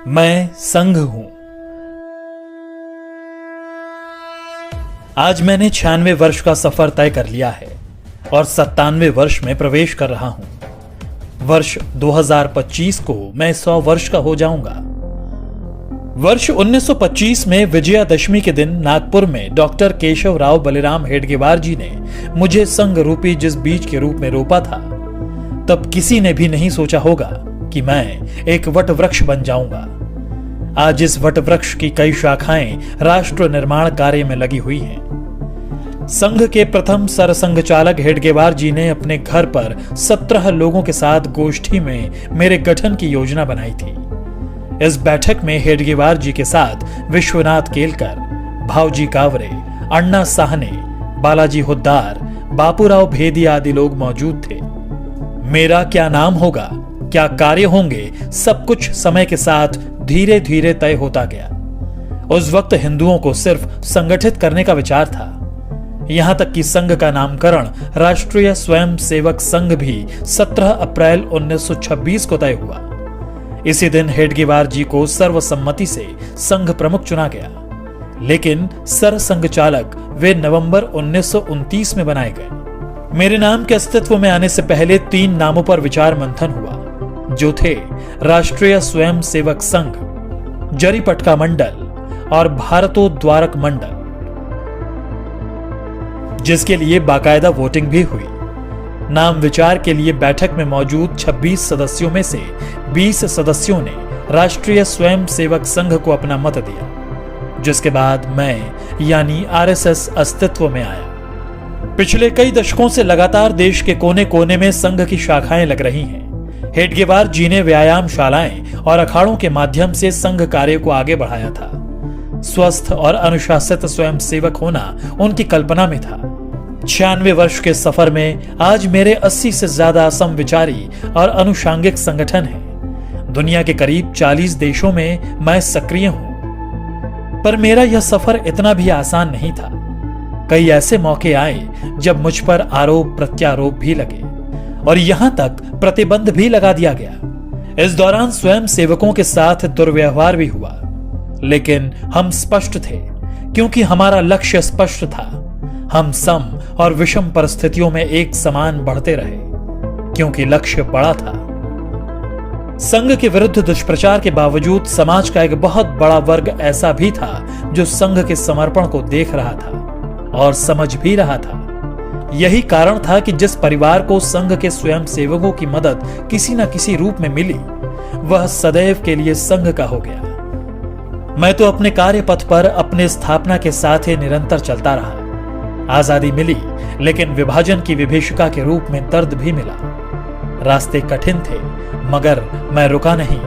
मैं संघ हूं। आज मैंने 96 वर्ष का सफर तय कर लिया है और 97 वर्ष में प्रवेश कर रहा हूं। वर्ष 2025 को मैं 100 वर्ष का हो जाऊंगा। वर्ष 1925 में विजयादशमी के दिन नागपुर में डॉक्टर केशव राव बलिराम हेडगेवार जी ने मुझे संघ रूपी जिस बीज के रूप में रोपा था, तब किसी ने भी नहीं सोचा होगा कि मैं एक वट वृक्ष बन जाऊंगा। आज इस वट वृक्ष की कई शाखाएं राष्ट्र निर्माण कार्य में लगी हुई हैं। संघ के प्रथम सरसंघ चालक हेडगेवार जी ने अपने घर पर 17 लोगों के साथ गोष्ठी में मेरे गठन की योजना बनाई थी। इस बैठक में हेडगेवार जी के साथ विश्वनाथ केलकर, भावजी कावरे, अण्णा साहने, बालाजी हुद्दार, बापूराव भेदी आदि लोग मौजूद थे। मेरा क्या नाम होगा, क्या कार्य होंगे, सब कुछ समय के साथ धीरे धीरे तय होता गया। उस वक्त हिंदुओं को सिर्फ संगठित करने का विचार था। यहां तक कि संघ का नामकरण राष्ट्रीय स्वयं सेवक संघ भी 17 अप्रैल 1926 को तय हुआ। इसी दिन हेडगेवार जी को सर्वसम्मति से संघ प्रमुख चुना गया, लेकिन सरसंघ चालक वे नवंबर 1929 में बनाए गए। मेरे नाम के अस्तित्व में आने से पहले 3 नामों पर विचार मंथन हुआ, जो थे राष्ट्रीय स्वयं सेवक संघ, जरीपटका मंडल और भारतोद्वारक मंडल, जिसके लिए बाकायदा वोटिंग भी हुई। नाम विचार के लिए बैठक में मौजूद 26 सदस्यों में से 20 सदस्यों ने राष्ट्रीय स्वयं सेवक संघ को अपना मत दिया, जिसके बाद मैं यानी आरएसएस अस्तित्व में आया। पिछले कई दशकों से लगातार देश के कोने कोने में संघ की शाखाएं लग रही हैं। हेडगेवार जी ने व्यायामशालाएं और अखाड़ों के माध्यम से संघ कार्य को आगे बढ़ाया था। स्वस्थ और अनुशासित स्वयं सेवक होना उनकी कल्पना में था। 96 वर्ष के सफर में आज मेरे 80 से ज्यादा समविचारी और अनुषांगिक संगठन हैं। दुनिया के करीब 40 देशों में मैं सक्रिय हूं। पर मेरा यह सफर इतना भी आसान नहीं था। कई ऐसे मौके आए जब मुझ पर आरोप प्रत्यारोप भी लगे और यहां तक प्रतिबंध भी लगा दिया गया। इस दौरान स्वयं सेवकों के साथ दुर्व्यवहार भी हुआ, लेकिन हम स्पष्ट थे क्योंकि हमारा लक्ष्य स्पष्ट था। हम सम और विषम परिस्थितियों में एक समान बढ़ते रहे क्योंकि लक्ष्य बड़ा था। संघ के विरुद्ध दुष्प्रचार के बावजूद समाज का एक बहुत बड़ा वर्ग ऐसा भी था जो संघ के समर्पण को देख रहा था और समझ भी रहा था। यही कारण था कि जिस परिवार को संघ के स्वयं सेवकों की मदद किसी न किसी रूप में मिली, वह सदैव के लिए संघ का हो गया। मैं तो अपने कार्य पथ पर अपने स्थापना के साथ ही निरंतर चलता रहा। आजादी मिली, लेकिन विभाजन की विभीषिका के रूप में दर्द भी मिला। रास्ते कठिन थे, मगर मैं रुका नहीं।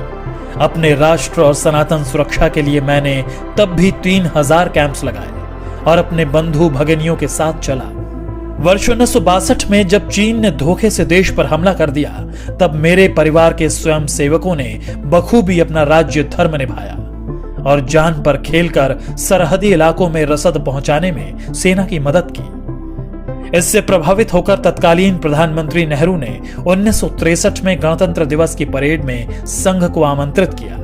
अपने राष्ट्र और सनातन सुरक्षा के लिए मैंने तब भी 3000 कैंप्स लगाए और अपने बंधु भगिनियों के साथ चला। वर्ष 1962 में जब चीन ने धोखे से देश पर हमला कर दिया, तब मेरे परिवार के स्वयं सेवकों ने बखूबी अपना राज्य धर्म निभाया और जान पर खेलकर सरहदी इलाकों में रसद पहुंचाने में सेना की मदद की। इससे प्रभावित होकर तत्कालीन प्रधानमंत्री नेहरू ने 1963 में गणतंत्र दिवस की परेड में संघ को आमंत्रित किया।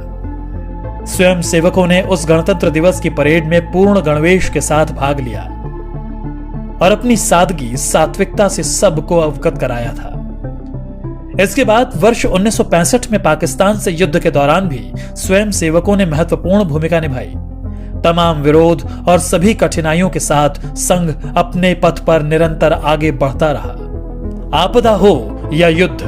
स्वयं सेवकों ने उस गणतंत्र दिवस की परेड में पूर्ण गणवेश के साथ भाग लिया और अपनी सादगी सात्विकता से सबको अवगत कराया था। इसके बाद वर्ष 1965 में पाकिस्तान से युद्ध के दौरान भी स्वयं सेवकों ने महत्वपूर्ण भूमिका निभाई। तमाम विरोध और सभी कठिनाइयों के साथ संघ अपने पथ पर निरंतर आगे बढ़ता रहा। आपदा हो या युद्ध,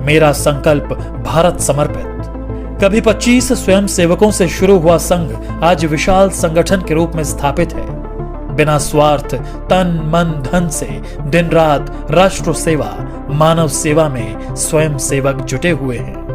मेरा संकल्प भारत समर्पित। कभी 25 स्वयं सेवकों से शुरू हुआ संघ आज विशाल संगठन के रूप में स्थापित है। बिना स्वार्थ, तन मन धन से दिन रात राष्ट्र सेवा, मानव सेवा में स्वयं सेवक जुटे हुए हैं।